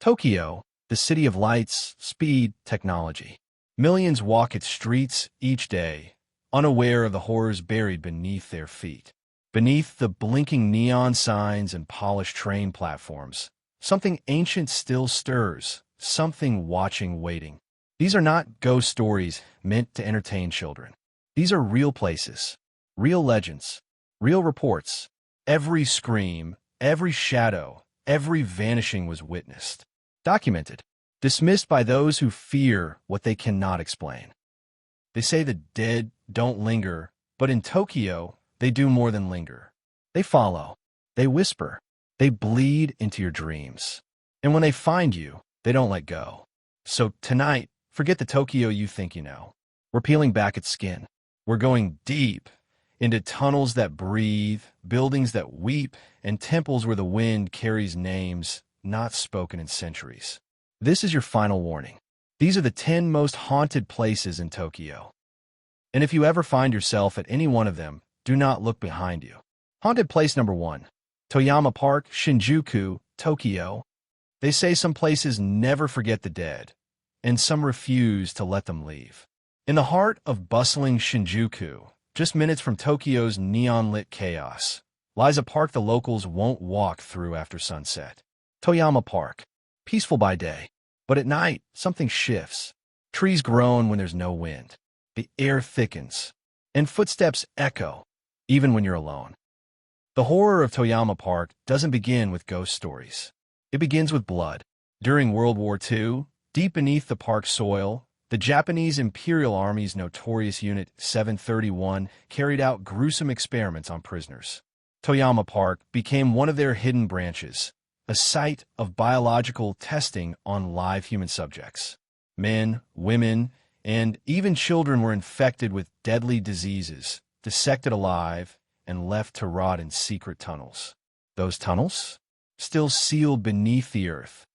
Tokyo, the city of lights, speed, technology. Millions walk its streets each day, unaware of the horrors buried beneath their feet. Beneath the blinking neon signs and polished train platforms, something ancient still stirs, something watching, waiting. These are not ghost stories meant to entertain children. These are real places, real legends, real reports. Every scream, every shadow, every vanishing was witnessed, documented, dismissed by those who fear what they cannot explain. They say the dead don't linger, but in Tokyo, they do more than linger. They follow, they whisper, they bleed into your dreams. And when they find you, they don't let go. So tonight, forget the Tokyo you think you know. We're peeling back its skin. We're going deep into tunnels that breathe, buildings that weep, and temples where the wind carries names not spoken in centuries. This is your final warning. These are the 10 most haunted places in Tokyo. And if you ever find yourself at any one of them, do not look behind you. Haunted place number 1. Toyama Park, Shinjuku, Tokyo. They say some places never forget the dead, and some refuse to let them leave. In the heart of bustling Shinjuku, just minutes from Tokyo's neon-lit chaos, lies a park the locals won't walk through after sunset. Toyama Park. Peaceful by day, but at night, something shifts. Trees groan when there's no wind. The air thickens, and footsteps echo, even when you're alone. The horror of Toyama Park doesn't begin with ghost stories. It begins with blood. During World War II, deep beneath the park's soil, the Japanese Imperial Army's notorious Unit 731 carried out gruesome experiments on prisoners. Toyama Park became one of their hidden branches, a site of biological testing on live human subjects. Men, women, and even children were infected with deadly diseases, dissected alive, and left to rot in secret tunnels. Those tunnels? Still sealed beneath the earth.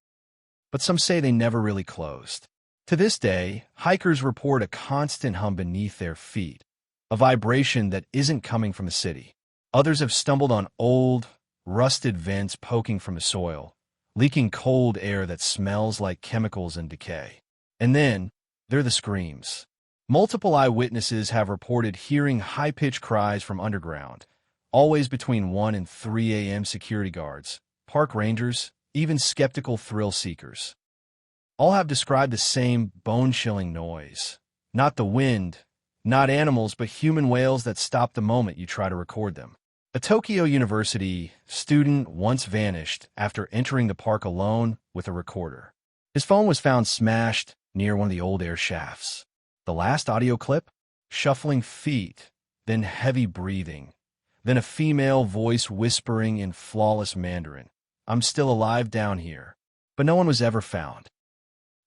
But some say they never really closed. To this day, hikers report a constant hum beneath their feet, a vibration that isn't coming from the city. Others have stumbled on old, rusted vents poking from the soil, leaking cold air that smells like chemicals and decay. And then, there are the screams. Multiple eyewitnesses have reported hearing high-pitched cries from underground, always between 1 and 3 a.m. Security guards, park rangers, even skeptical thrill seekers. All have described the same bone-chilling noise. Not the wind, not animals, but human wails that stop the moment you try to record them. A Tokyo University student once vanished after entering the park alone with a recorder. His phone was found smashed near one of the old air shafts. The last audio clip? Shuffling feet, then heavy breathing, then a female voice whispering in flawless Mandarin, "I'm still alive down here." But no one was ever found.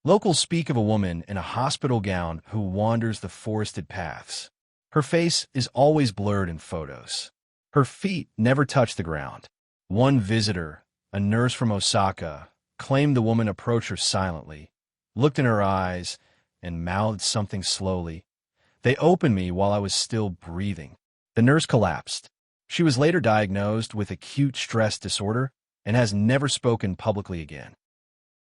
Locals speak of a woman in a hospital gown who wanders the forested paths. Her face is always blurred in photos. Her feet never touch the ground. One visitor, a nurse from Osaka, claimed the woman approached her silently, looked in her eyes, and mouthed something slowly. "They opened me while I was still breathing." The nurse collapsed. She was later diagnosed with acute stress disorder and has never spoken publicly again.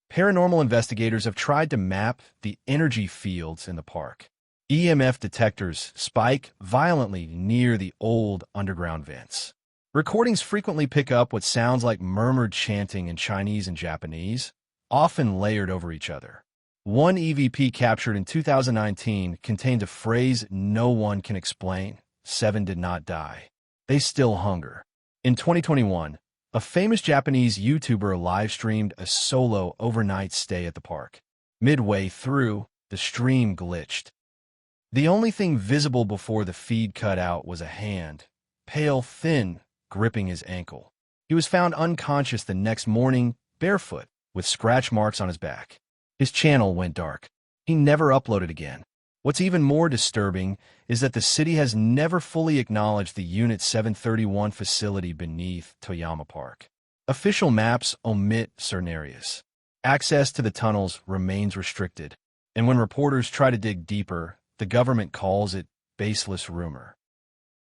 Paranormal investigators have tried to map the energy fields in the park. EMF detectors spike violently near the old underground vents. Recordings frequently pick up what sounds like murmured chanting in Chinese and Japanese, often layered over each other. One EVP captured in 2019 contained a phrase no one can explain: 7 did not die. They still hunger. In 2021, a famous Japanese YouTuber live-streamed a solo overnight stay at the park. Midway through, the stream glitched. The only thing visible before the feed cut out was a hand, pale, thin, gripping his ankle. He was found unconscious the next morning, barefoot, with scratch marks on his back. His channel went dark. He never uploaded again. What's even more disturbing is that the city has never fully acknowledged the Unit 731 facility beneath Toyama Park. Official maps omit certain areas. Access to the tunnels remains restricted, and when reporters try to dig deeper, the government calls it baseless rumor.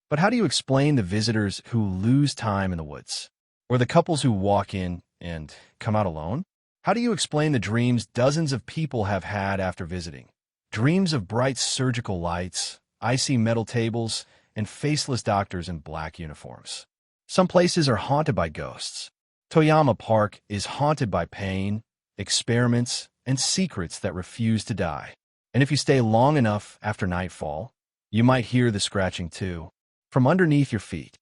But how do you explain the visitors who lose time in the woods? Or the couples who walk in and come out alone? How do you explain the dreams dozens of people have had after visiting? Dreams of bright surgical lights, icy metal tables, and faceless doctors in black uniforms. Some places are haunted by ghosts. Toyama Park is haunted by pain, experiments, and secrets that refuse to die. And if you stay long enough after nightfall, you might hear the scratching too, from underneath your feet.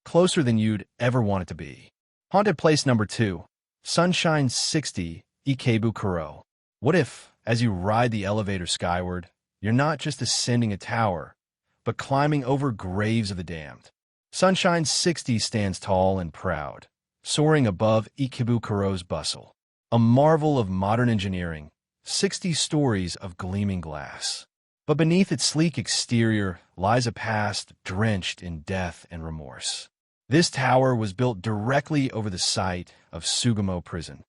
Closer than you'd ever want it to be. Haunted place number 2, Sunshine 60, Ikebukuro. What if, as you ride the elevator skyward, you're not just ascending a tower, but climbing over graves of the damned? Sunshine 60 stands tall and proud, soaring above Ikebukuro's bustle. A marvel of modern engineering, 60 stories of gleaming glass. But beneath its sleek exterior lies a past drenched in death and remorse. This tower was built directly over the site of Sugamo Prison,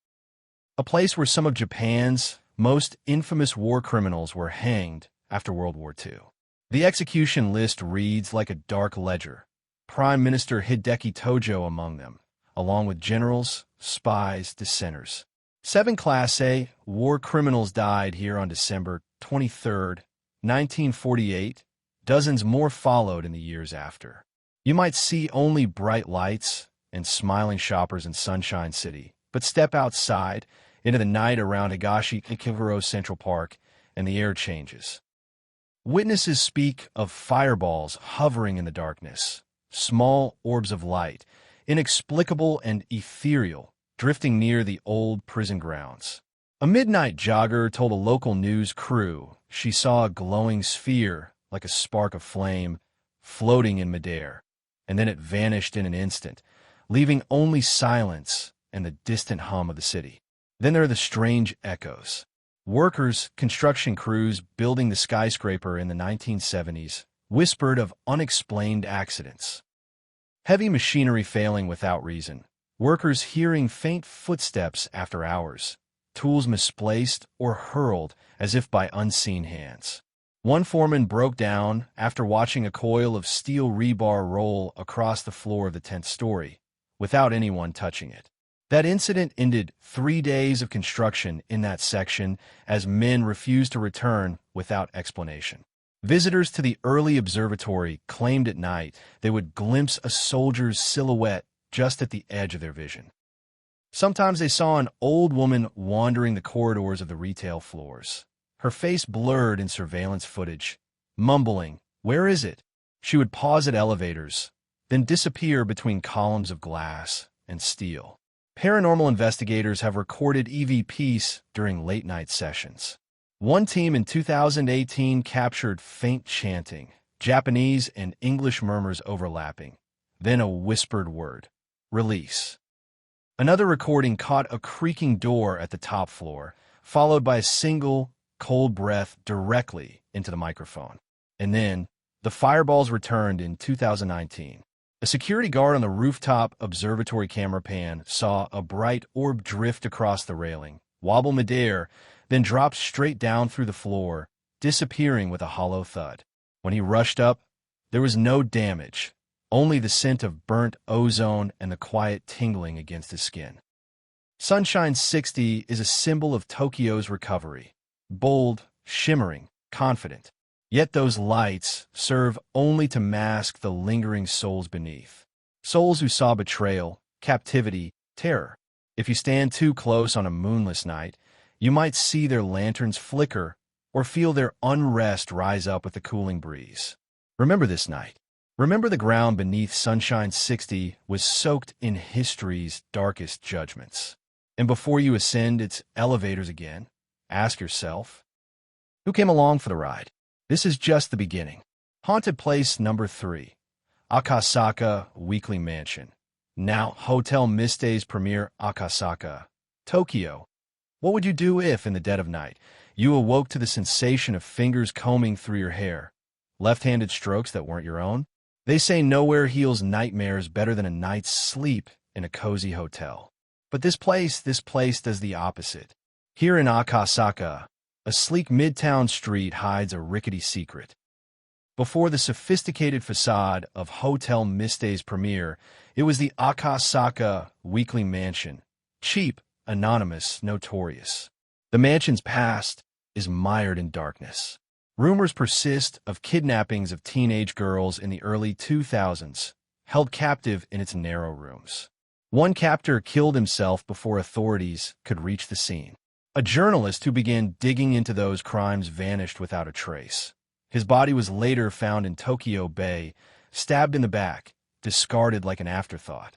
a place where some of Japan's most infamous war criminals were hanged after World War II. The execution list reads like a dark ledger, Prime Minister Hideki Tojo among them, along with generals, spies, dissenters. 7 Class A war criminals died here on December 23, 1948. Dozens more followed in the years after. You might see only bright lights and smiling shoppers in Sunshine City, but step outside into the night around Ikebukuro Central Park and the air changes. Witnesses speak of fireballs hovering in the darkness, small orbs of light, inexplicable and ethereal, drifting near the old prison grounds. A midnight jogger told a local news crew she saw a glowing sphere like a spark of flame floating in midair, and then it vanished in an instant, leaving only silence and the distant hum of the city. Then there are the strange echoes. Workers, construction crews building the skyscraper in the 1970s whispered of unexplained accidents. Heavy machinery failing without reason. Workers hearing faint footsteps after hours. Tools misplaced or hurled as if by unseen hands. One foreman broke down after watching a coil of steel rebar roll across the floor of the 10th story, without anyone touching it. That incident ended 3 days of construction in that section as men refused to return without explanation. Visitors to the early observatory claimed at night they would glimpse a soldier's silhouette just at the edge of their vision. Sometimes they saw an old woman wandering the corridors of the retail floors, her face blurred in surveillance footage, mumbling, "Where is it?" She would pause at elevators, then disappear between columns of glass and steel. Paranormal investigators have recorded EVPs during late-night sessions. One team in 2018 captured faint chanting, Japanese and English murmurs overlapping, then a whispered word, "Release." Another recording caught a creaking door at the top floor, followed by a single, cold breath directly into the microphone. And then, the fireballs returned in 2019. A security guard on the rooftop observatory camera pan saw a bright orb drift across the railing, wobble midair, then drop straight down through the floor, disappearing with a hollow thud. When he rushed up, there was no damage, only the scent of burnt ozone and the quiet tingling against his skin. Sunshine 60 is a symbol of Tokyo's recovery. Bold, shimmering, confident. Yet those lights serve only to mask the lingering souls beneath. Souls who saw betrayal, captivity, terror. If you stand too close on a moonless night, you might see their lanterns flicker or feel their unrest rise up with the cooling breeze. Remember this night. Remember the ground beneath Sunshine 60 was soaked in history's darkest judgments. And before you ascend its elevators again, ask yourself, who came along for the ride? This is just the beginning. Haunted place number 3, Akasaka Weekly Mansion. Now Hotel Mystays premier Akasaka, Tokyo. What would you do if, in the dead of night, you awoke to the sensation of fingers combing through your hair, left-handed strokes that weren't your own? They say nowhere heals nightmares better than a night's sleep in a cozy hotel. But this place does the opposite. Here in Akasaka, a sleek midtown street hides a rickety secret. Before the sophisticated facade of Hotel Mystays premier, it was the Akasaka Weekly Mansion. Cheap, anonymous, notorious. The mansion's past is mired in darkness. Rumors persist of kidnappings of teenage girls in the early 2000s, held captive in its narrow rooms. One captor killed himself before authorities could reach the scene. A journalist who began digging into those crimes vanished without a trace. His body was later found in Tokyo Bay, stabbed in the back, discarded like an afterthought.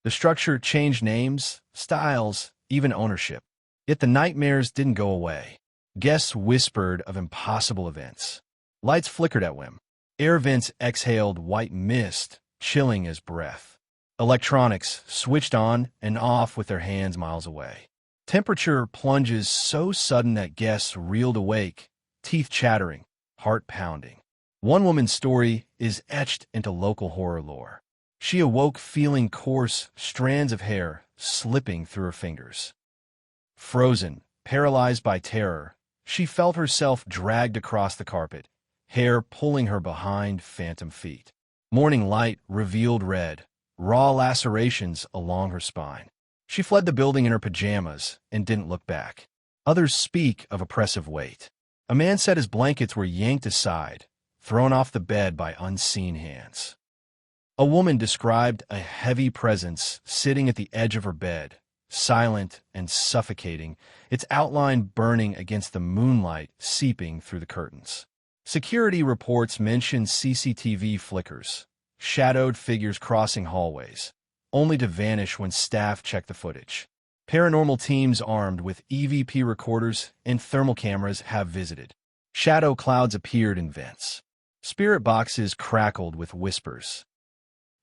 The structure changed names, styles, even ownership. Yet the nightmares didn't go away. Guests whispered of impossible events. Lights flickered at whim. Air vents exhaled white mist, chilling as breath. Electronics switched on and off with their hands miles away. Temperature plunges so sudden that guests reeled awake, teeth chattering, heart pounding. One woman's story is etched into local horror lore. She awoke feeling coarse strands of hair slipping through her fingers. Frozen, paralyzed by terror, she felt herself dragged across the carpet, hair pulling her behind phantom feet. Morning light revealed red, raw lacerations along her spine. She fled the building in her pajamas and didn't look back. Others speak of oppressive weight. A man said his blankets were yanked aside, thrown off the bed by unseen hands. A woman described a heavy presence sitting at the edge of her bed, silent and suffocating, its outline burning against the moonlight seeping through the curtains. Security reports mention CCTV flickers, shadowed figures crossing hallways, only to vanish when staff check the footage. Paranormal teams armed with EVP recorders and thermal cameras have visited. Shadow clouds appeared in vents. Spirit boxes crackled with whispers.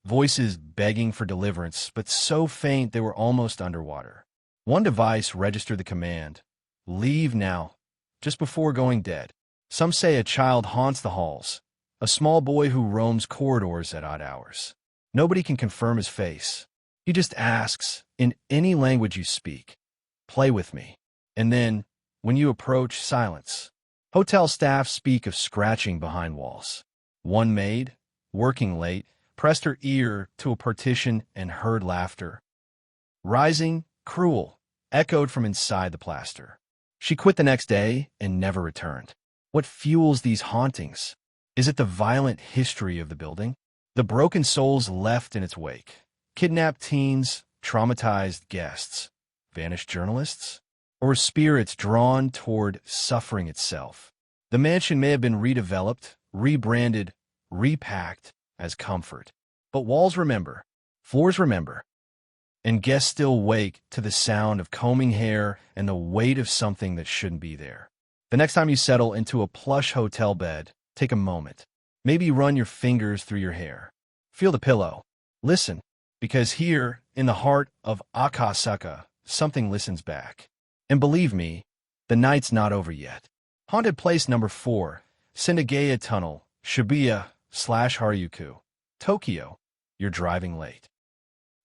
Voices begging for deliverance, but so faint they were almost underwater. One device registered the command, "Leave now," just before going dead. Some say a child haunts the halls, a small boy who roams corridors at odd hours. Nobody can confirm his face. He just asks, in any language you speak, "Play with me." And then, when you approach, silence. Hotel staff speak of scratching behind walls. One maid, working late, pressed her ear to a partition and heard laughter. Rising, cruel, echoed from inside the plaster. She quit the next day and never returned. What fuels these hauntings? Is it the violent history of the building? The broken souls left in its wake? Kidnapped teens, traumatized guests, vanished journalists? Or spirits drawn toward suffering itself? The mansion may have been redeveloped, rebranded, repacked as comfort. But walls remember, floors remember, and guests still wake to the sound of combing hair and the weight of something that shouldn't be there. The next time you settle into a plush hotel bed, take a moment. Maybe run your fingers through your hair. Feel the pillow. Listen, because here, in the heart of Akasaka, something listens back. And believe me, the night's not over yet. Haunted Place Number 4, Shinjuku Tunnel, Shibuya/Harajuku, Tokyo. You're driving late.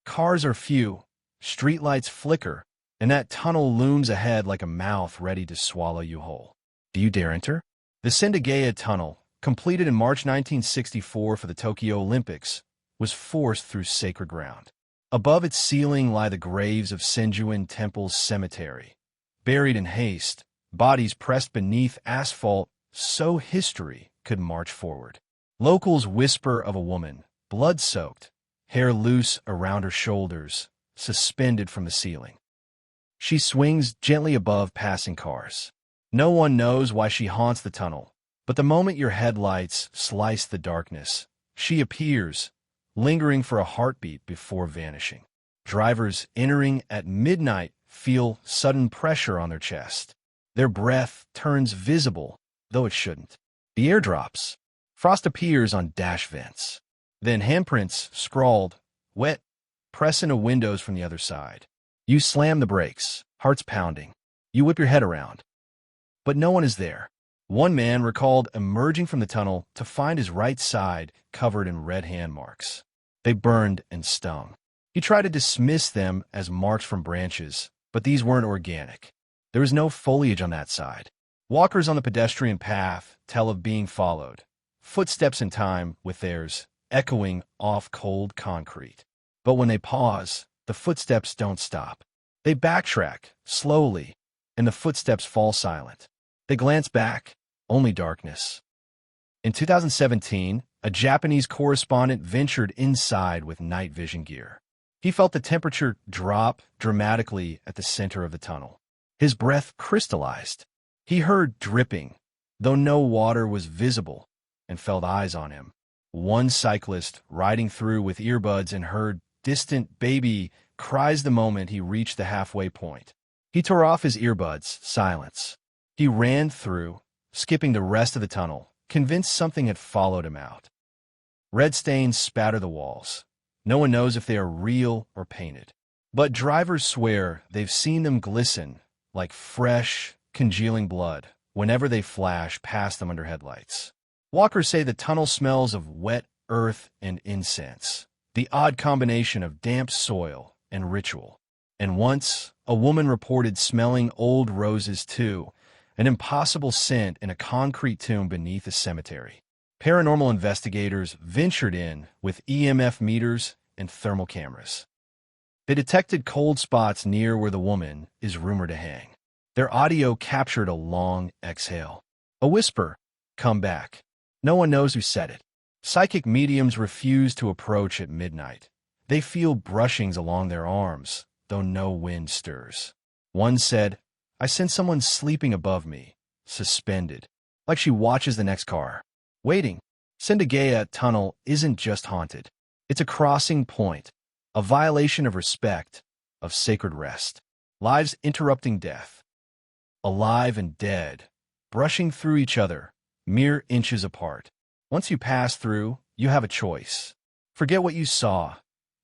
Cars are few, streetlights flicker, and that tunnel looms ahead like a mouth ready to swallow you whole. Do you dare enter? The Shinjuku Tunnel, completed in March 1964 for the Tokyo Olympics, was forced through sacred ground. Above its ceiling lie the graves of Shinjuku Temple's cemetery. Buried in haste, bodies pressed beneath asphalt so history could march forward. Locals whisper of a woman, blood-soaked, hair loose around her shoulders, suspended from the ceiling. She swings gently above passing cars. No one knows why she haunts the tunnel, but the moment your headlights slice the darkness, she appears, lingering for a heartbeat before vanishing. Drivers entering at midnight feel sudden pressure on their chest. Their breath turns visible, though it shouldn't. The air drops. Frost appears on dash vents. Then handprints, scrawled, wet, press into windows from the other side. You slam the brakes, hearts pounding. You whip your head around. But no one is there. One man recalled emerging from the tunnel to find his right side covered in red hand marks. They burned and stung. He tried to dismiss them as marks from branches, but these weren't organic. There was no foliage on that side. Walkers on the pedestrian path tell of being followed, footsteps in time with theirs echoing off cold concrete. But when they pause, the footsteps don't stop. They backtrack, slowly, and the footsteps fall silent. They glance back, only darkness. In 2017, a Japanese correspondent ventured inside with night vision gear. He felt the temperature drop dramatically at the center of the tunnel. His breath crystallized. He heard dripping, though no water was visible, and felt eyes on him. One cyclist riding through with earbuds and heard distant baby cries the moment he reached the halfway point. He tore off his earbuds, silence. He ran through, skipping the rest of the tunnel, convinced something had followed him out. Red stains spatter the walls. No one knows if they are real or painted. But drivers swear they've seen them glisten like fresh, congealing blood whenever they flash past them under headlights. Walkers say the tunnel smells of wet earth and incense, the odd combination of damp soil and ritual. And once, a woman reported smelling old roses too, an impossible scent in a concrete tomb beneath a cemetery. Paranormal investigators ventured in with EMF meters and thermal cameras. They detected cold spots near where the woman is rumored to hang. Their audio captured a long exhale. A whisper, "Come back." No one knows who said it. Psychic mediums refuse to approach at midnight. They feel brushings along their arms, though no wind stirs. One said, "I sense someone sleeping above me, suspended, like she watches the next car." Waiting. Sendagaya Tunnel isn't just haunted. It's a crossing point, a violation of respect, of sacred rest. Lives interrupting death. Alive and dead, brushing through each other, mere inches apart. Once you pass through, you have a choice. Forget what you saw.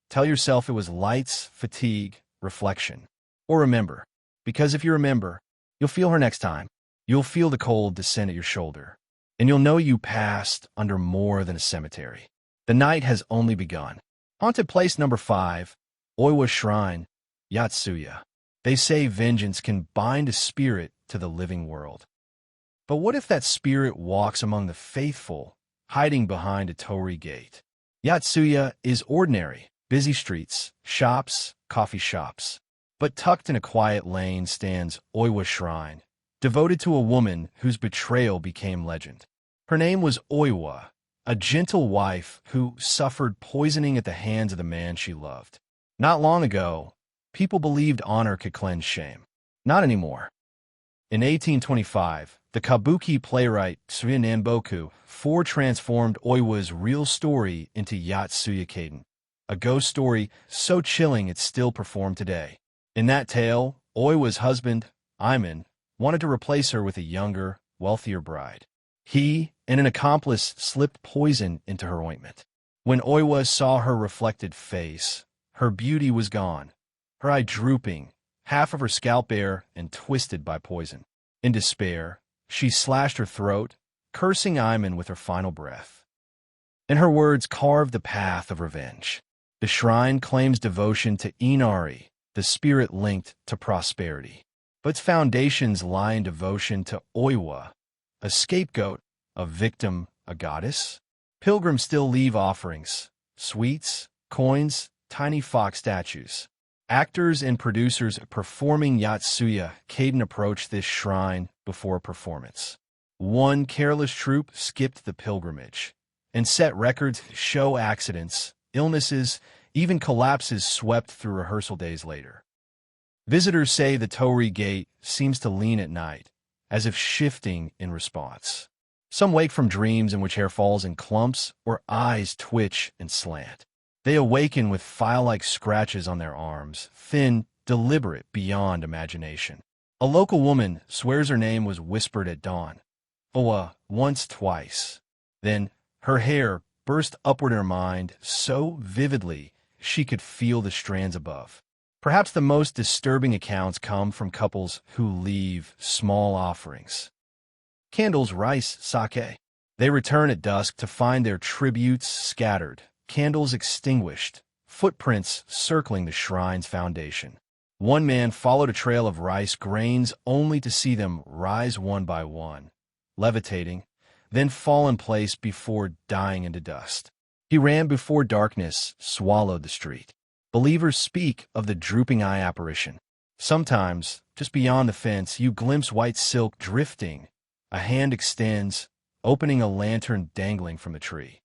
Tell yourself it was lights, fatigue, reflection. Or remember, because if you remember, you'll feel her next time. You'll feel the cold descend at your shoulder. And you'll know you passed under more than a cemetery. The night has only begun. Haunted place number 5, Oiwa Shrine, Yatsuya. They say vengeance can bind a spirit to the living world. But what if that spirit walks among the faithful, hiding behind a torii gate? Yatsuya is ordinary, busy streets, shops, coffee shops. But tucked in a quiet lane stands Oiwa Shrine, devoted to a woman whose betrayal became legend. Her name was Oiwa, a gentle wife who suffered poisoning at the hands of the man she loved. Not long ago, people believed honor could cleanse shame. Not anymore. In 1825, the kabuki playwright Tsuya Nanboku transformed Oiwa's real story into Yatsuya Kaden, a ghost story so chilling it's still performed today. In that tale, Oiwa's husband, Iman, wanted to replace her with a younger, wealthier bride. He and an accomplice slipped poison into her ointment. When Oiwa saw her reflected face, her beauty was gone, her eye drooping, half of her scalp bare and twisted by poison. In despair, she slashed her throat, cursing Iman with her final breath. And her words carved the path of revenge. The shrine claims devotion to Inari, the spirit linked to prosperity. But its foundations lie in devotion to Oiwa, a scapegoat, a victim, a goddess. Pilgrims still leave offerings, sweets, coins, tiny fox statues. Actors and producers performing Yatsuya Kaden approached this shrine before a performance. One careless troupe skipped the pilgrimage and set records, show accidents, illnesses, even collapses swept through rehearsal days later. Visitors say the torii gate seems to lean at night, as if shifting in response. Some wake from dreams in which hair falls in clumps or eyes twitch and slant. They awaken with file-like scratches on their arms, thin, deliberate, beyond imagination. A local woman swears her name was whispered at dawn. Once, twice. Then, her hair burst upward in her mind so vividly she could feel the strands above. Perhaps the most disturbing accounts come from couples who leave small offerings. Candles, rice, sake. They return at dusk to find their tributes scattered, candles extinguished, footprints circling the shrine's foundation. One man followed a trail of rice grains only to see them rise one by one, levitating, then fall in place before dying into dust. He ran before darkness swallowed the street. Believers speak of the drooping eye apparition. Sometimes, just beyond the fence, you glimpse white silk drifting. A hand extends, opening a lantern dangling from the tree.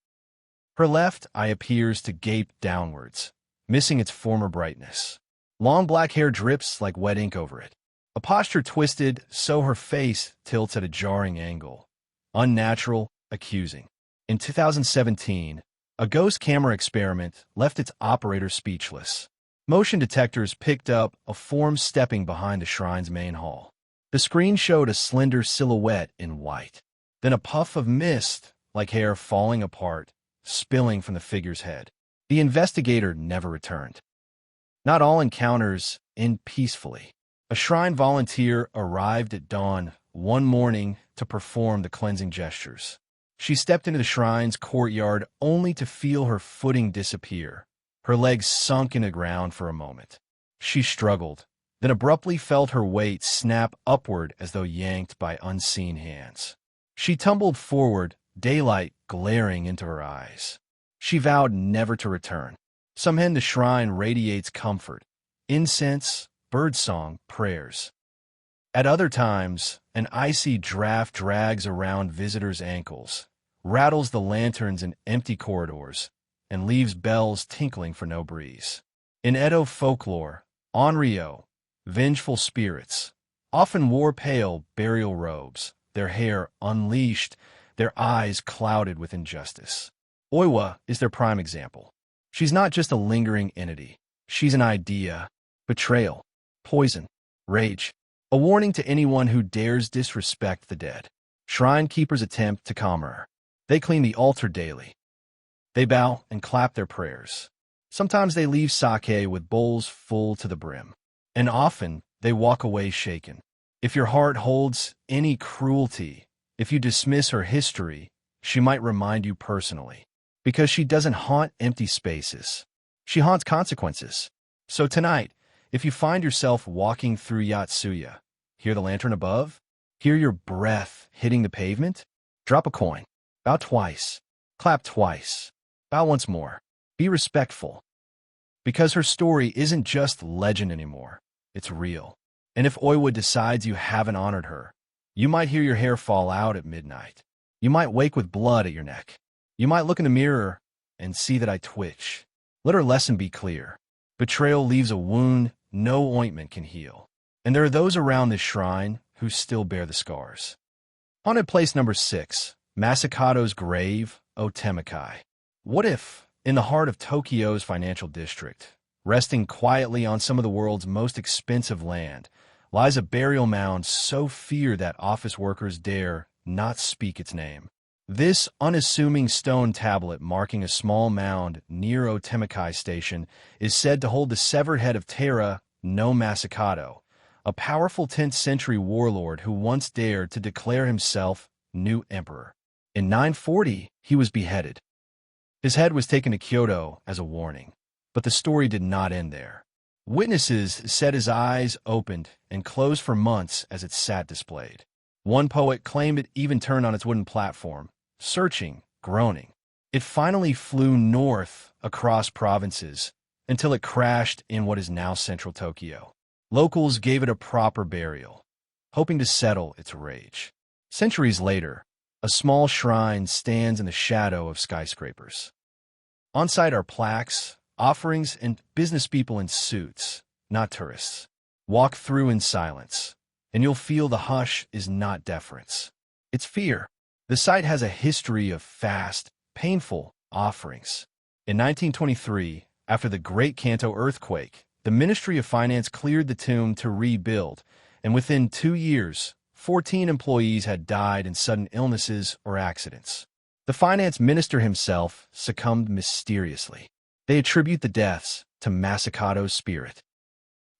Her left eye appears to gape downwards, missing its former brightness. Long black hair drips like wet ink over it. A posture twisted so her face tilts at a jarring angle. Unnatural, accusing. In 2017, a ghost camera experiment left its operator speechless. Motion detectors picked up a form stepping behind the shrine's main hall. The screen showed a slender silhouette in white. Then a puff of mist, like hair falling apart, spilling from the figure's head. The investigator never returned. Not all encounters end peacefully. A shrine volunteer arrived at dawn one morning to perform the cleansing gestures. She stepped into the shrine's courtyard only to feel her footing disappear. Her legs sunk into the ground for a moment. She struggled, then abruptly felt her weight snap upward as though yanked by unseen hands. She tumbled forward, daylight glaring into her eyes. She vowed never to return. Somehow the shrine radiates comfort, incense, birdsong, prayers. At other times, an icy draft drags around visitors' ankles, rattles the lanterns in empty corridors, and leaves bells tinkling for no breeze. In Edo folklore, onryo, vengeful spirits, often wore pale burial robes, their hair unleashed, their eyes clouded with injustice. Oiwa is their prime example. She's not just a lingering entity. She's an idea, betrayal, poison, rage, a warning to anyone who dares disrespect the dead. Shrine keepers attempt to calm her. They clean the altar daily. They bow and clap their prayers. Sometimes they leave sake with bowls full to the brim. And often, they walk away shaken. If your heart holds any cruelty, if you dismiss her history, she might remind you personally. Because she doesn't haunt empty spaces. She haunts consequences. So tonight, if you find yourself walking through Yatsuya, hear the lantern above, hear your breath hitting the pavement, drop a coin, bow twice, clap twice, bow once more. Be respectful. Because her story isn't just legend anymore. It's real. And if Oiwa decides you haven't honored her, you might hear your hair fall out at midnight. You might wake with blood at your neck. You might look in the mirror and see that I twitch. Let her lesson be clear. Betrayal leaves a wound no ointment can heal. And there are those around this shrine who still bear the scars. Haunted place number 6, Masakato's grave, Otemakai. What if, in the heart of Tokyo's financial district, resting quietly on some of the world's most expensive land, lies a burial mound so feared that office workers dare not speak its name? This unassuming stone tablet marking a small mound near Otemakai Station is said to hold the severed head of Tera no Masakato, a powerful 10th century warlord who once dared to declare himself new emperor. In 940, he was beheaded. His head was taken to Kyoto as a warning, but the story did not end there. Witnesses said his eyes opened and closed for months as it sat displayed. One poet claimed it even turned on its wooden platform, searching, groaning. It finally flew north across provinces until it crashed in what is now central Tokyo. Locals gave it a proper burial, hoping to settle its rage. Centuries later, a small shrine stands in the shadow of skyscrapers. On site are plaques, offerings, and business people in suits, not tourists. Walk through in silence, and you'll feel the hush is not deference. It's fear. The site has a history of fast, painful offerings. In 1923, after the Great Kanto earthquake, the Ministry of Finance cleared the tomb to rebuild, and within 2 years, 14 employees had died in sudden illnesses or accidents. The finance minister himself succumbed mysteriously. They attribute the deaths to Masakato's spirit.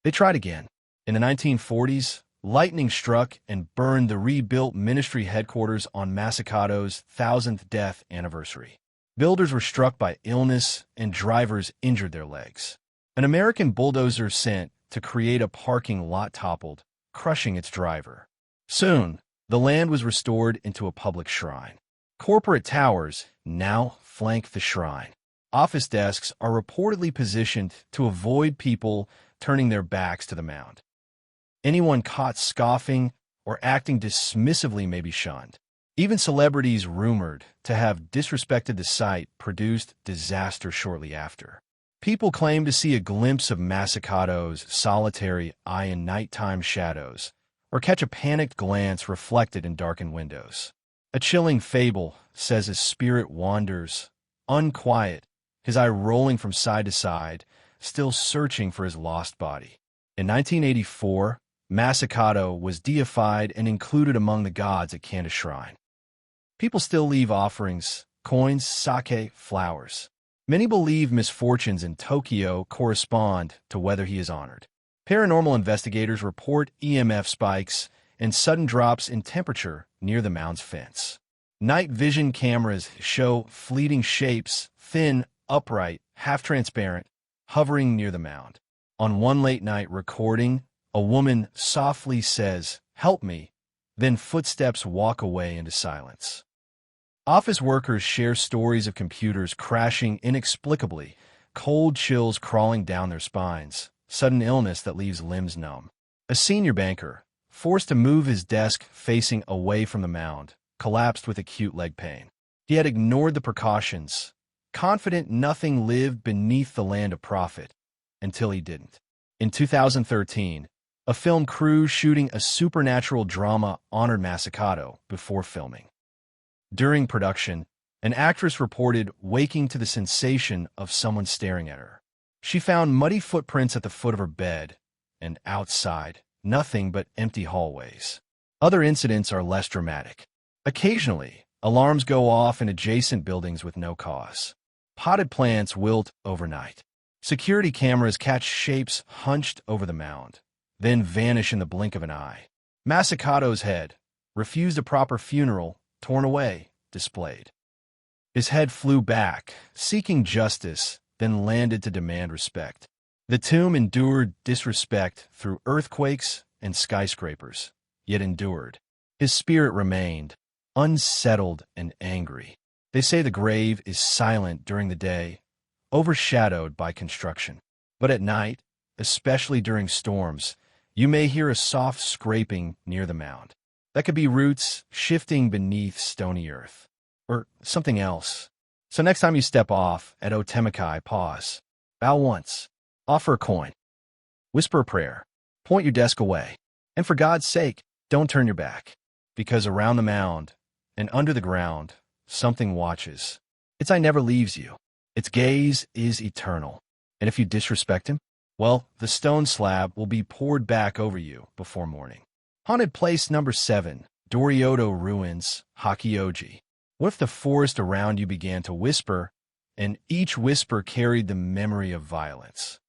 They tried again. In the 1940s, lightning struck and burned the rebuilt ministry headquarters on Masakato's 1000th death anniversary. Builders were struck by illness and drivers injured their legs. An American bulldozer sent to create a parking lot toppled, crushing its driver. Soon, the land was restored into a public shrine. Corporate towers now flank the shrine. Office desks are reportedly positioned to avoid people turning their backs to the mound. Anyone caught scoffing or acting dismissively may be shunned. Even celebrities rumored to have disrespected the site produced disaster shortly after. People claim to see a glimpse of Masakado's solitary eye in nighttime shadows, or catch a panicked glance reflected in darkened windows. A chilling fable says his spirit wanders, unquiet, his eye rolling from side to side, still searching for his lost body. In 1984, Masakado was deified and included among the gods at Kanda Shrine. People still leave offerings, coins, sake, flowers. Many believe misfortunes in Tokyo correspond to whether he is honored. Paranormal investigators report EMF spikes and sudden drops in temperature near the mound's fence. Night vision cameras show fleeting shapes, thin, upright, half-transparent, hovering near the mound. On one late-night recording, a woman softly says, "Help me," then footsteps walk away into silence. Office workers share stories of computers crashing inexplicably, cold chills crawling down their spines, sudden illness that leaves limbs numb. A senior banker, forced to move his desk facing away from the mound, collapsed with acute leg pain. He had ignored the precautions, confident nothing lived beneath the land of profit, until he didn't. In 2013, a film crew shooting a supernatural drama honored Masakado before filming. During production, an actress reported waking to the sensation of someone staring at her. She found muddy footprints at the foot of her bed, and outside, nothing but empty hallways. Other incidents are less dramatic. Occasionally, alarms go off in adjacent buildings with no cause. Potted plants wilt overnight. Security cameras catch shapes hunched over the mound, then vanish in the blink of an eye. Masakado's head, refused a proper funeral, torn away, displayed. His head flew back, seeking justice, then landed to demand respect. The tomb endured disrespect through earthquakes and skyscrapers, yet endured. His spirit remained, unsettled and angry. They say the grave is silent during the day, overshadowed by construction. But at night, especially during storms, you may hear a soft scraping near the mound. That could be roots shifting beneath stony earth. Or something else. So next time you step off at Otemakai, pause. Bow once. Offer a coin. Whisper a prayer. Point your desk away. And for God's sake, don't turn your back. Because around the mound and under the ground, something watches. Its eye never leaves you. Its gaze is eternal. And if you disrespect him, well, the stone slab will be poured back over you before morning. Haunted place number 7, Doriodo Ruins, Hakioji. What if the forest around you began to whisper, and each whisper carried the memory of violence?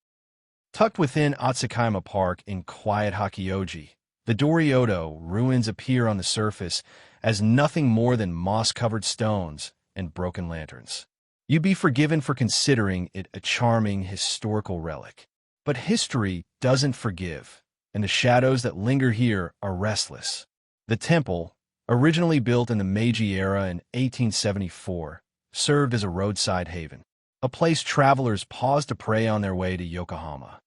Tucked within Toyama Park in quiet Hakioji, the Doriodo ruins appear on the surface as nothing more than moss-covered stones and broken lanterns. You'd be forgiven for considering it a charming historical relic. But history doesn't forgive, and the shadows that linger here are restless. The temple, originally built in the Meiji era in 1874, served as a roadside haven, a place travelers paused to pray on their way to Yokohama.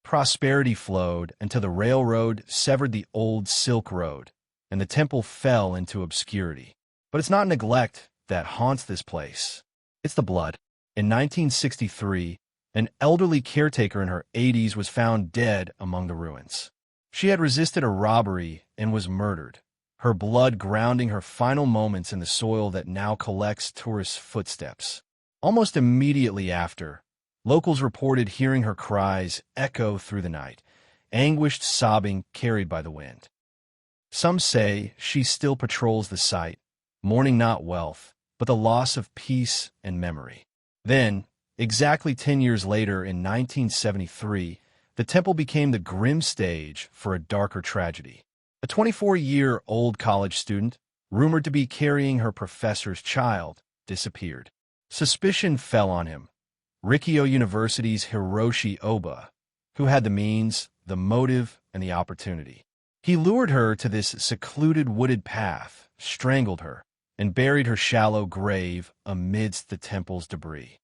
Prosperity flowed until the railroad severed the old Silk Road, and the temple fell into obscurity. But it's not neglect that haunts this place. It's the blood. In 1963, an elderly caretaker in her 80s was found dead among the ruins. She had resisted a robbery and was murdered, her blood grounding her final moments in the soil that now collects tourists' footsteps. Almost immediately after, locals reported hearing her cries echo through the night, anguished sobbing carried by the wind. Some say she still patrols the site, mourning not wealth, but the loss of peace and memory. Then, exactly 10 years later in 1973, the temple became the grim stage for a darker tragedy. A 24-year-old college student, rumored to be carrying her professor's child, disappeared. Suspicion fell on him, Rikyo University's Hiroshi Oba, who had the means, the motive, and the opportunity. He lured her to this secluded wooded path, strangled her, and buried her shallow grave amidst the temple's debris.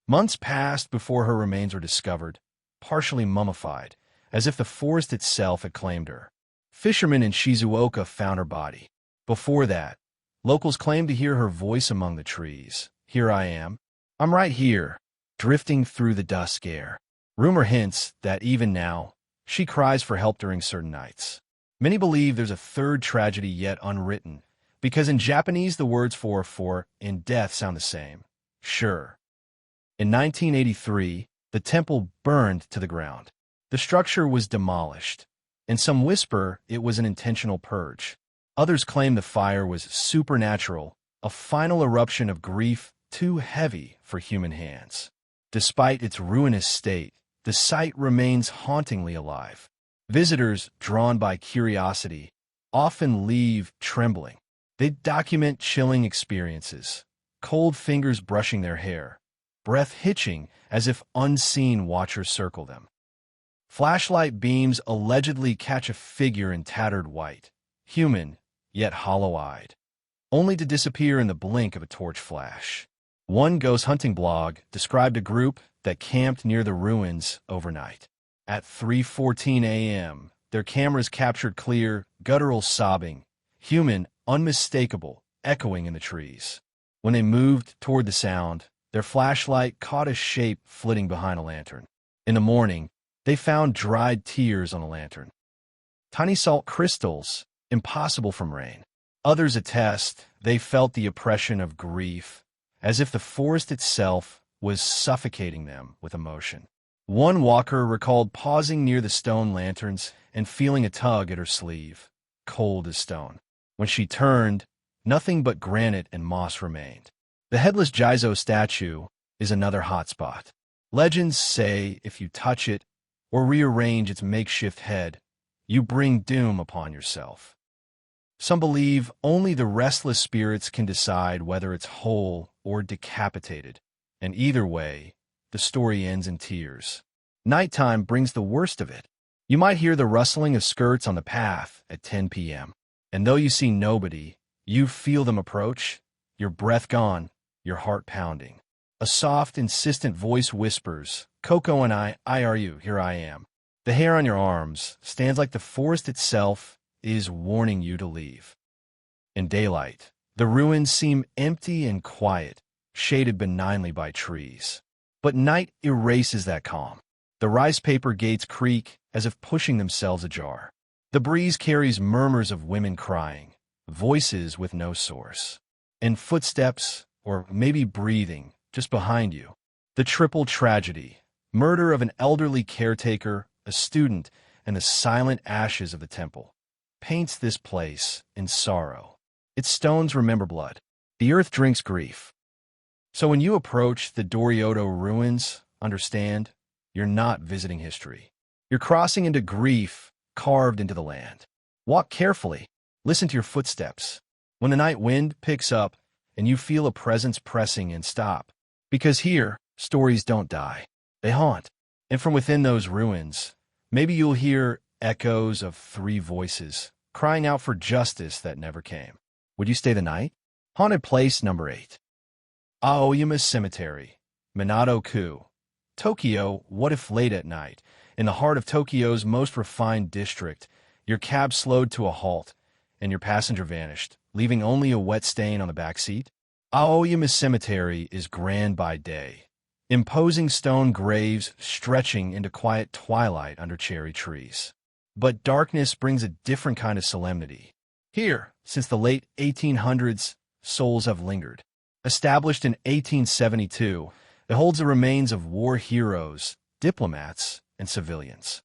Months passed before her remains were discovered, partially mummified, as if the forest itself had claimed her. Fishermen in Shizuoka found her body. Before that, locals claimed to hear her voice among the trees. Here I am. I'm right here, drifting through the dusk air. Rumor hints that even now, she cries for help during certain nights. Many believe there's a third tragedy yet unwritten, because in Japanese the words for and death sound the same. Sure. In 1983, the temple burned to the ground. The structure was demolished, and some whisper it was an intentional purge. Others claim the fire was supernatural, a final eruption of grief too heavy for human hands. Despite its ruinous state, the site remains hauntingly alive. Visitors, drawn by curiosity, often leave trembling. They document chilling experiences, cold fingers brushing their hair, breath hitching as if unseen watchers circle them. Flashlight beams allegedly catch a figure in tattered white, human, yet hollow-eyed, only to disappear in the blink of a torch flash. One ghost hunting blog described a group that camped near the ruins overnight. At 3:14 a.m., their cameras captured clear, guttural sobbing, human, unmistakable, echoing in the trees. When they moved toward the sound, their flashlight caught a shape flitting behind a lantern. In the morning, they found dried tears on the lantern. Tiny salt crystals, impossible from rain. Others attest they felt the oppression of grief, as if the forest itself was suffocating them with emotion. One walker recalled pausing near the stone lanterns and feeling a tug at her sleeve, cold as stone. When she turned, nothing but granite and moss remained. The headless Jizo statue is another hotspot. Legends say if you touch it or rearrange its makeshift head, you bring doom upon yourself. Some believe only the restless spirits can decide whether it's whole or decapitated, and either way, the story ends in tears. Nighttime brings the worst of it. You might hear the rustling of skirts on the path at 10 p.m., and though you see nobody, you feel them approach, your breath gone, your heart pounding. A soft, insistent voice whispers, "Coco and I are you, here I am." The hair on your arms stands like the forest itself is warning you to leave. In daylight, the ruins seem empty and quiet, shaded benignly by trees. But night erases that calm. The rice paper gates creak as if pushing themselves ajar. The breeze carries murmurs of women crying, voices with no source, and footsteps, or maybe breathing, just behind you. The triple tragedy, murder of an elderly caretaker, a student, and the silent ashes of the temple, paints this place in sorrow. Its stones remember blood. The earth drinks grief. So when you approach the Dorioto ruins, understand, you're not visiting history. You're crossing into grief carved into the land. Walk carefully. Listen to your footsteps. When the night wind picks up and you feel a presence pressing in, stop. Because here, stories don't die. They haunt. And from within those ruins, maybe you'll hear echoes of three voices crying out for justice that never came. Would you stay the night? Haunted Place Number 8. Aoyama Cemetery, Minato-ku, Tokyo. What if late at night, in the heart of Tokyo's most refined district, your cab slowed to a halt and your passenger vanished, leaving only a wet stain on the back seat? Aoyama Cemetery is grand by day. Imposing stone graves stretching into quiet twilight under cherry trees. But darkness brings a different kind of solemnity. Here, since the late 1800s, souls have lingered. Established in 1872, it holds the remains of war heroes, diplomats, and civilians.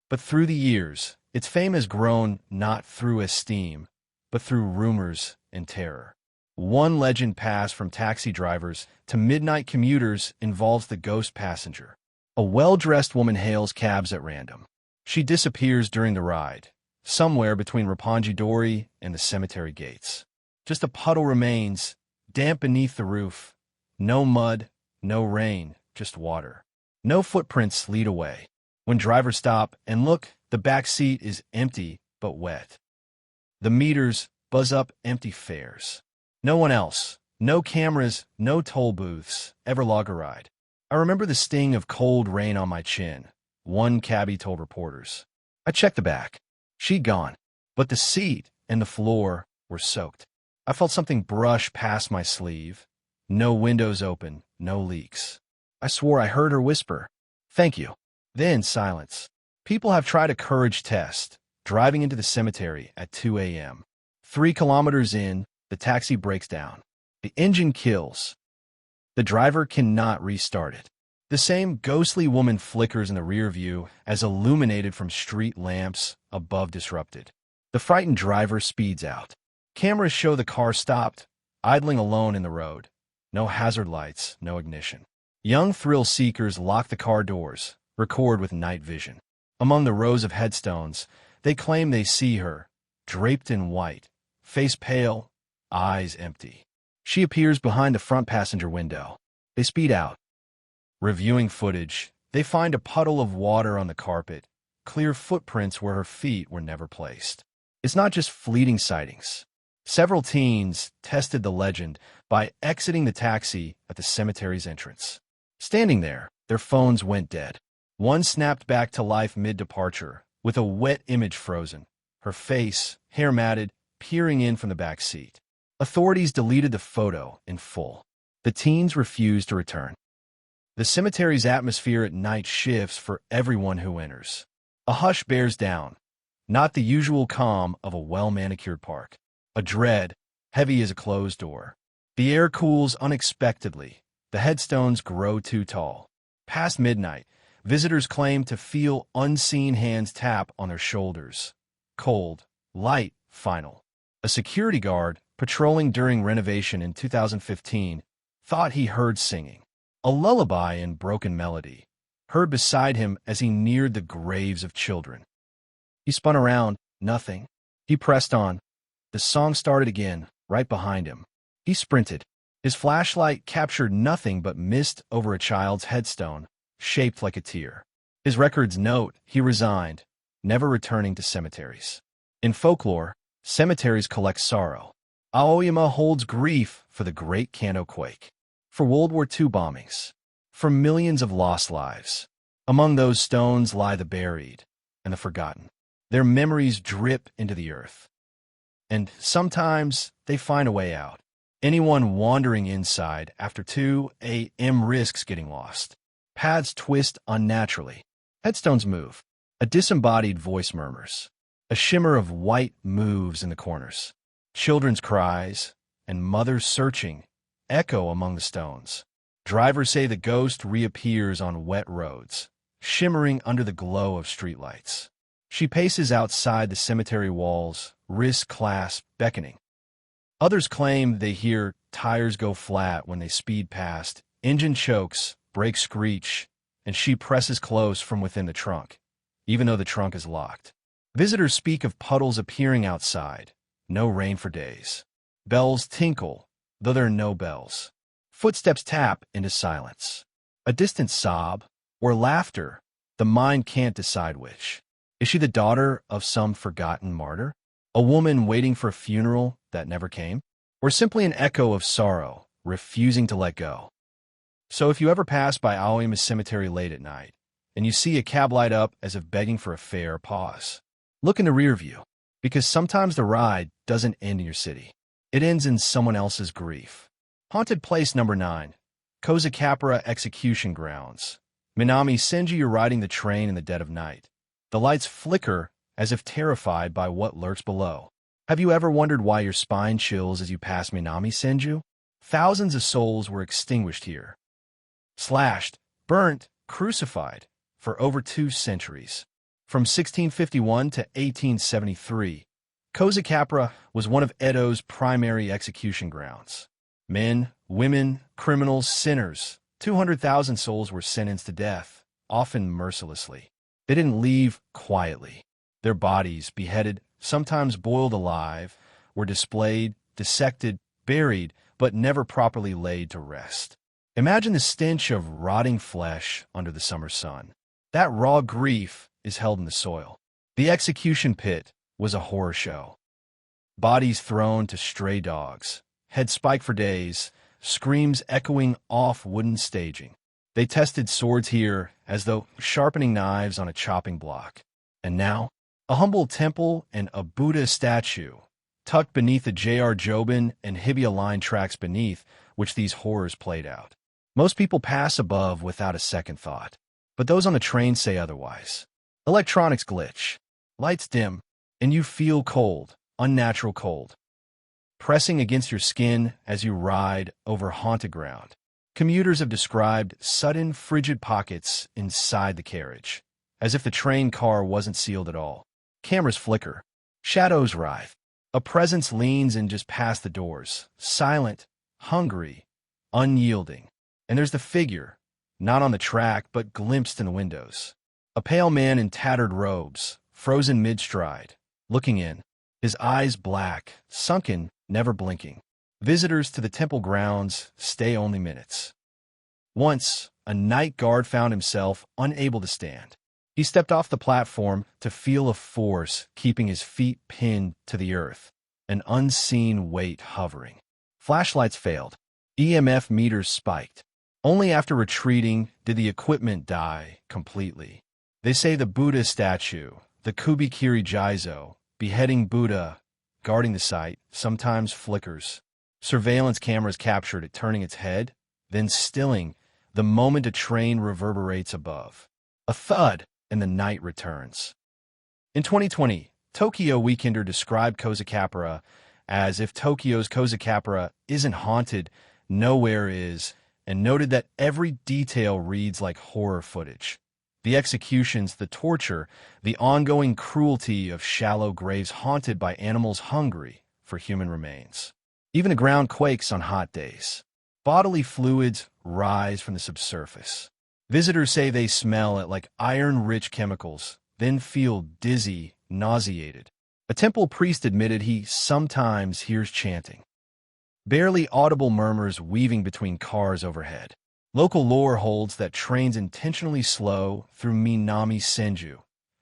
But through the years, its fame has grown not through esteem, but through rumors and terror. One legend passed from taxi drivers to midnight commuters involves the ghost passenger. A well-dressed woman hails cabs at random. She disappears during the ride, somewhere between Roppongi-dori and the cemetery gates. Just a puddle remains, damp beneath the roof. No mud, no rain, just water. No footprints lead away. When drivers stop and look, the back seat is empty but wet. The meters buzz up empty fares. No one else, no cameras, no toll booths, ever log a ride. I remember the sting of cold rain on my chin, one cabbie told reporters. I checked the back. She'd gone, but the seat and the floor were soaked. I felt something brush past my sleeve. No windows open, no leaks. I swore I heard her whisper, "Thank you." Then silence. People have tried a courage test, driving into the cemetery at 2 a.m. 3 kilometers in, the taxi breaks down. The engine kills. The driver cannot restart it. The same ghostly woman flickers in the rear view as illuminated from street lamps above disrupted. The frightened driver speeds out. Cameras show the car stopped, idling alone in the road. No hazard lights, no ignition. Young thrill seekers lock the car doors, record with night vision. Among the rows of headstones, they claim they see her, draped in white, face pale, eyes empty. She appears behind the front passenger window. They speed out. Reviewing footage, they find a puddle of water on the carpet, clear footprints where her feet were never placed. It's not just fleeting sightings. Several teens tested the legend by exiting the taxi at the cemetery's entrance. Standing there, their phones went dead. One snapped back to life mid-departure, with a wet image frozen, her face, hair matted, peering in from the back seat. Authorities deleted the photo in full. The teens refused to return. The cemetery's atmosphere at night shifts for everyone who enters. A hush bears down, not the usual calm of a well-manicured park. A dread, heavy as a closed door. The air cools unexpectedly. The headstones grow too tall. Past midnight, visitors claim to feel unseen hands tap on their shoulders. Cold, light, final. A security guard, patrolling during renovation in 2015, thought he heard singing. A lullaby in broken melody, heard beside him as he neared the graves of children. He spun around, nothing. He pressed on. The song started again, right behind him. He sprinted. His flashlight captured nothing but mist over a child's headstone, shaped like a tear. His records note he resigned, never returning to cemeteries. In folklore, cemeteries collect sorrow. Aoyama holds grief for the Great Kanto quake, for World War II bombings, for millions of lost lives. Among those stones lie the buried and the forgotten. Their memories drip into the earth. And sometimes they find a way out. Anyone wandering inside after 2 a.m. risks getting lost. Paths twist unnaturally. Headstones move. A disembodied voice murmurs. A shimmer of white moves in the corners. Children's cries and mothers searching echo among the stones. Drivers say the ghost reappears on wet roads, shimmering under the glow of streetlights. She paces outside the cemetery walls, wrists clasped, beckoning. Others claim they hear tires go flat when they speed past, engine chokes, brakes screech, and she presses close from within the trunk, even though the trunk is locked. Visitors speak of puddles appearing outside, no rain for days. Bells tinkle, though there are no bells. Footsteps tap into silence. A distant sob, or laughter, the mind can't decide which. Is she the daughter of some forgotten martyr? A woman waiting for a funeral that never came? Or simply an echo of sorrow, refusing to let go? So if you ever pass by Aoyama Cemetery late at night, and you see a cab light up as if begging for a fare, pause. Look in the rear view, because sometimes the ride doesn't end in your city. It ends in someone else's grief. Haunted Place Number 9, Kozakapura Execution Grounds. Minami Senju, you're riding the train in the dead of night. The lights flicker as if terrified by what lurks below. Have you ever wondered why your spine chills as you pass Minami Senju? Thousands of souls were extinguished here. Slashed, burnt, crucified for over 2 centuries. From 1651 to 1873, Kozakapura was one of Edo's primary execution grounds. Men, women, criminals, sinners, 200,000 souls were sentenced to death, often mercilessly. They didn't leave quietly. Their bodies, beheaded, sometimes boiled alive, were displayed, dissected, buried, but never properly laid to rest. Imagine the stench of rotting flesh under the summer sun. That raw grief is held in the soil. The execution pit was a horror show. Bodies thrown to stray dogs, heads spiked for days, screams echoing off wooden staging. They tested swords here as though sharpening knives on a chopping block. And now, a humble temple and a Buddha statue, tucked beneath the J.R. Jobin and Hibiya line tracks beneath which these horrors played out. Most people pass above without a second thought, but those on the train say otherwise. Electronics glitch, lights dim, and you feel cold, unnatural cold, pressing against your skin as you ride over haunted ground. Commuters have described sudden, frigid pockets inside the carriage, as if the train car wasn't sealed at all. Cameras flicker, shadows writhe. A presence leans in just past the doors, silent, hungry, unyielding. And there's the figure, not on the track but glimpsed in the windows. A pale man in tattered robes, frozen mid-stride, looking in, his eyes black, sunken, never blinking. Visitors to the temple grounds stay only minutes. Once, a night guard found himself unable to stand. He stepped off the platform to feel a force keeping his feet pinned to the earth, an unseen weight hovering. Flashlights failed. EMF meters spiked. Only after retreating did the equipment die completely. They say the Buddha statue, the Kubikiri Jizo, beheading Buddha, guarding the site, sometimes flickers. Surveillance cameras captured it turning its head, then stilling, the moment a train reverberates above. A thud, and the night returns. In 2020, Tokyo Weekender described Kozakapura as if Tokyo's Kozakapura isn't haunted, nowhere is, and noted that every detail reads like horror footage. The executions, the torture, the ongoing cruelty of shallow graves haunted by animals hungry for human remains. Even the ground quakes on hot days. Bodily fluids rise from the subsurface. Visitors say they smell it like iron-rich chemicals, then feel dizzy, nauseated. A temple priest admitted he sometimes hears chanting. Barely audible murmurs weaving between cars overhead. Local lore holds that trains intentionally slow through Minami Senju,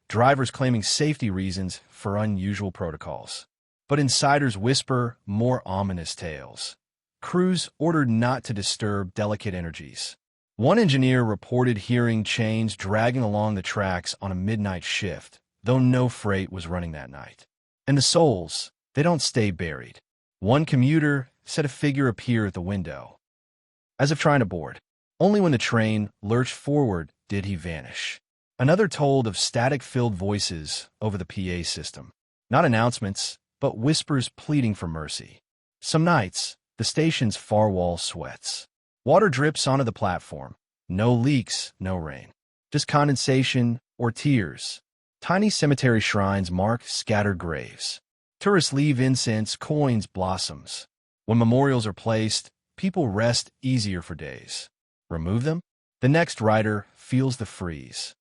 drivers claiming safety reasons for unusual protocols. But insiders whisper more ominous tales. Crews ordered not to disturb delicate energies. One engineer reported hearing chains dragging along the tracks on a midnight shift, though no freight was running that night. And the souls, they don't stay buried. One commuter said a figure appeared at the window, as if trying to board. Only when the train lurched forward did he vanish. Another told of static-filled voices over the PA system. Not announcements, but whispers pleading for mercy. Some nights, the station's far wall sweats. Water drips onto the platform. No leaks, no rain. Just condensation or tears. Tiny cemetery shrines mark scattered graves. Tourists leave incense, coins, blossoms. When memorials are placed, people rest easier for days. Remove them? The next rider feels the freeze.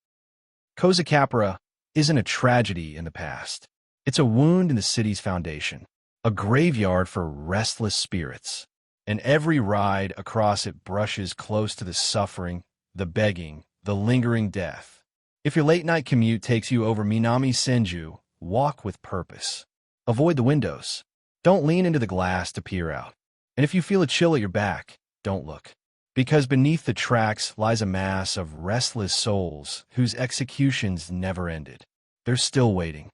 Kozakapura isn't a tragedy in the past. It's a wound in the city's foundation, a graveyard for restless spirits. And every ride across it brushes close to the suffering, the begging, the lingering death. If your late-night commute takes you over Minami Senju, walk with purpose. Avoid the windows. Don't lean into the glass to peer out. And if you feel a chill at your back, don't look. Because beneath the tracks lies a mass of restless souls whose executions never ended. They're still waiting.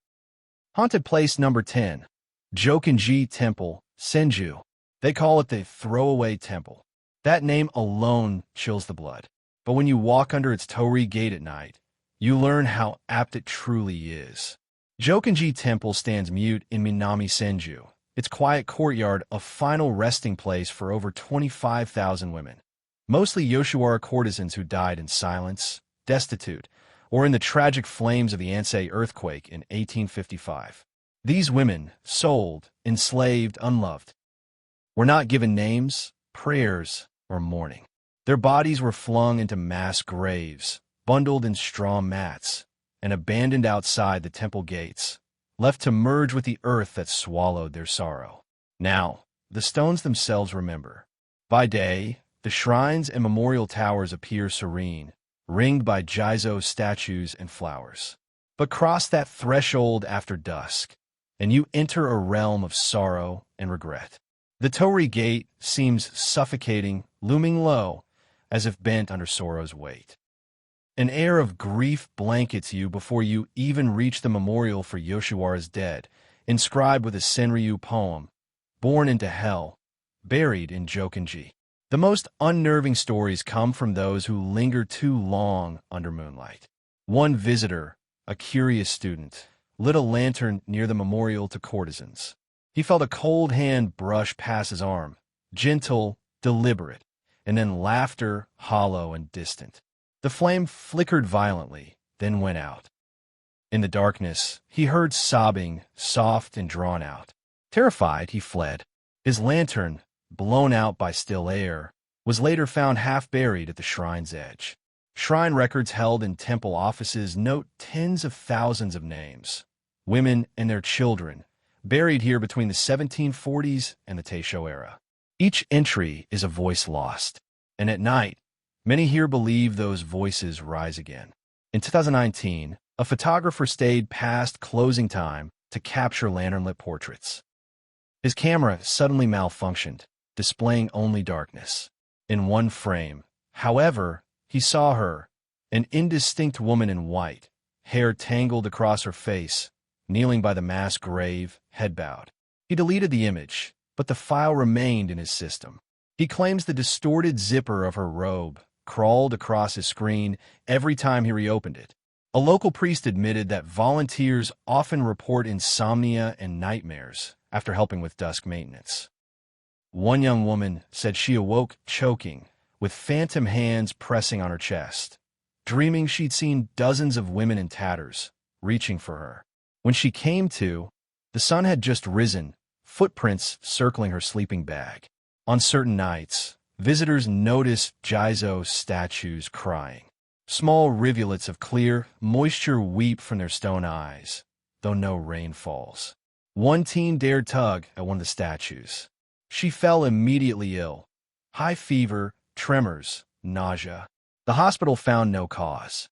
Haunted Place Number 10. Jokinji Temple, Senju. They call it the Throwaway Temple. That name alone chills the blood. But when you walk under its torii gate at night, you learn how apt it truly is. Jokinji Temple stands mute in Minami Senju, its quiet courtyard a final resting place for over 25,000 women. Mostly Yoshiwara courtesans who died in silence, destitute, or in the tragic flames of the Ansei earthquake in 1855. These women, sold, enslaved, unloved, were not given names, prayers, or mourning. Their bodies were flung into mass graves, bundled in straw mats, and abandoned outside the temple gates, left to merge with the earth that swallowed their sorrow. Now, the stones themselves remember. By day, the shrines and memorial towers appear serene, ringed by Jizo statues and flowers. But cross that threshold after dusk, and you enter a realm of sorrow and regret. The torii gate seems suffocating, looming low, as if bent under sorrow's weight. An air of grief blankets you before you even reach the memorial for Yoshiwara's dead, inscribed with a Senryu poem, "Born into Hell, buried in Jokinji." The most unnerving stories come from those who linger too long under moonlight. One visitor, a curious student, lit a lantern near the memorial to courtesans. He felt a cold hand brush past his arm, gentle, deliberate, and then laughter, hollow and distant. The flame flickered violently, then went out. In the darkness, he heard sobbing, soft and drawn out. Terrified, he fled. His lantern, blown out by still air, was later found half buried at the shrine's edge. Shrine records held in temple offices note tens of thousands of names, women and their children, buried here between the 1740s and the Taisho era. Each entry is a voice lost, and at night, many here believe those voices rise again. In 2019, a photographer stayed past closing time to capture lantern-lit portraits. His camera suddenly malfunctioned, displaying only darkness. In one frame, however, he saw her, an indistinct woman in white, hair tangled across her face, kneeling by the mass grave, head bowed. He deleted the image, but the file remained in his system. He claims the distorted zipper of her robe crawled across his screen every time he reopened it. A local priest admitted that volunteers often report insomnia and nightmares after helping with dusk maintenance. One young woman said she awoke choking, with phantom hands pressing on her chest, dreaming she'd seen dozens of women in tatters, reaching for her. When she came to, the sun had just risen, footprints circling her sleeping bag. On certain nights, visitors noticed Jizo statues crying. Small rivulets of clear moisture weep from their stone eyes, though no rain falls. One teen dared tug at one of the statues. She fell immediately ill. High fever, tremors, nausea. The hospital found no cause.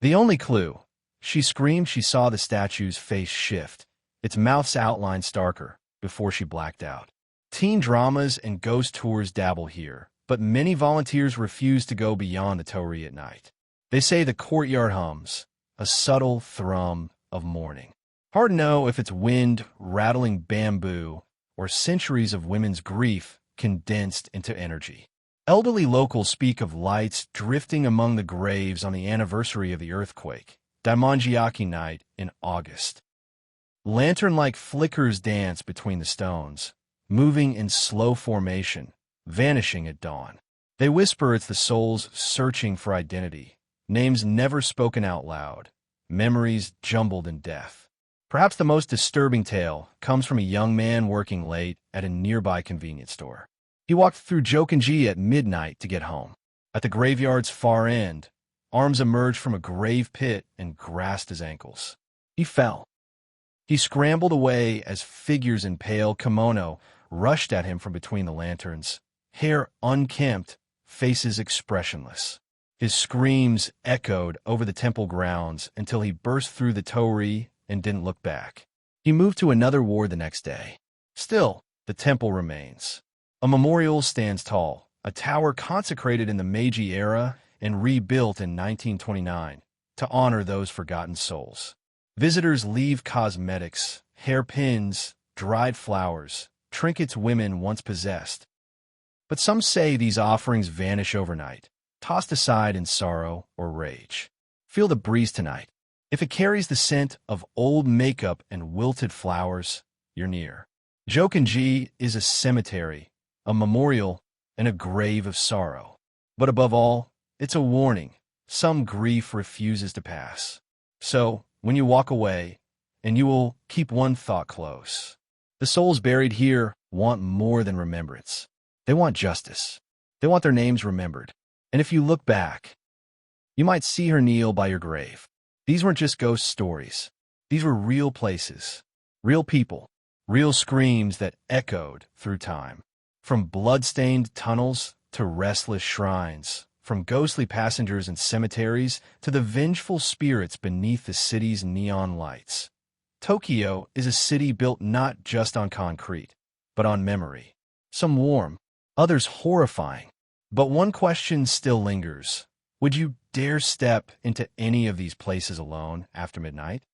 The only clue, she screamed she saw the statue's face shift, its mouth's outline starker, before she blacked out. Teen dramas and ghost tours dabble here, but many volunteers refuse to go beyond the torii at night. They say the courtyard hums, a subtle thrum of mourning. Hard to know if it's wind rattling bamboo or centuries of women's grief condensed into energy. Elderly locals speak of lights drifting among the graves on the anniversary of the earthquake, Daimonjiaki night in August. Lantern-like flickers dance between the stones, moving in slow formation, vanishing at dawn. They whisper it's the souls searching for identity, names never spoken out loud, memories jumbled in death. Perhaps the most disturbing tale comes from a young man working late at a nearby convenience store. He walked through Jokinji at midnight to get home. At the graveyard's far end, arms emerged from a grave pit and grasped his ankles. He fell. He scrambled away as figures in pale kimono rushed at him from between the lanterns, hair unkempt, faces expressionless. His screams echoed over the temple grounds until he burst through the torii and didn't look back. He moved to another ward the next day. Still, the temple remains. A memorial stands tall, a tower consecrated in the Meiji era and rebuilt in 1929 to honor those forgotten souls. Visitors leave cosmetics, hairpins, dried flowers, trinkets women once possessed. But some say these offerings vanish overnight, tossed aside in sorrow or rage. Feel the breeze tonight. If it carries the scent of old makeup and wilted flowers, you're near. Jokinji is a cemetery, a memorial, and a grave of sorrow. But above all, it's a warning. Some grief refuses to pass. So, when you walk away, and you will keep one thought close. The souls buried here want more than remembrance. They want justice. They want their names remembered. And if you look back, you might see her kneel by your grave. These weren't just ghost stories. These were real places, real people, real screams that echoed through time. From blood-stained tunnels to restless shrines, from ghostly passengers in cemeteries to the vengeful spirits beneath the city's neon lights. Tokyo is a city built not just on concrete, but on memory. Some warm, others horrifying, But one question still lingers. Would you dare step into any of these places alone after midnight?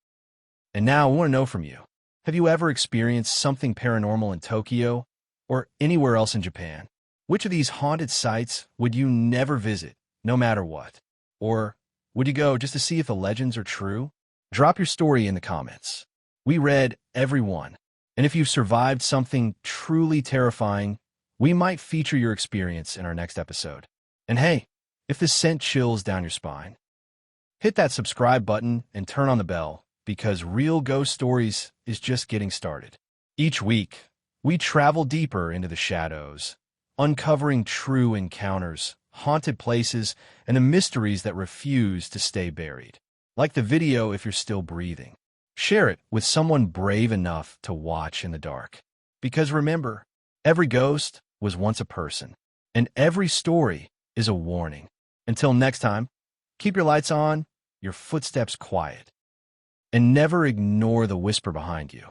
And now I want to know from you. Have you ever experienced something paranormal in Tokyo or anywhere else in Japan? Which of these haunted sites would you never visit, no matter what? Or would you go just to see if the legends are true? Drop your story in the comments. We read every one. And if you've survived something truly terrifying, we might feature your experience in our next episode. And hey, if this sent chills down your spine, hit that subscribe button and turn on the bell, because Real Ghost Stories is just getting started. Each week, we travel deeper into the shadows, uncovering true encounters, haunted places, and the mysteries that refuse to stay buried. Like the video if you're still breathing. Share it with someone brave enough to watch in the dark. Because remember, every ghost was once a person, and every story is a warning. Until next time, keep your lights on, your footsteps quiet, and never ignore the whisper behind you.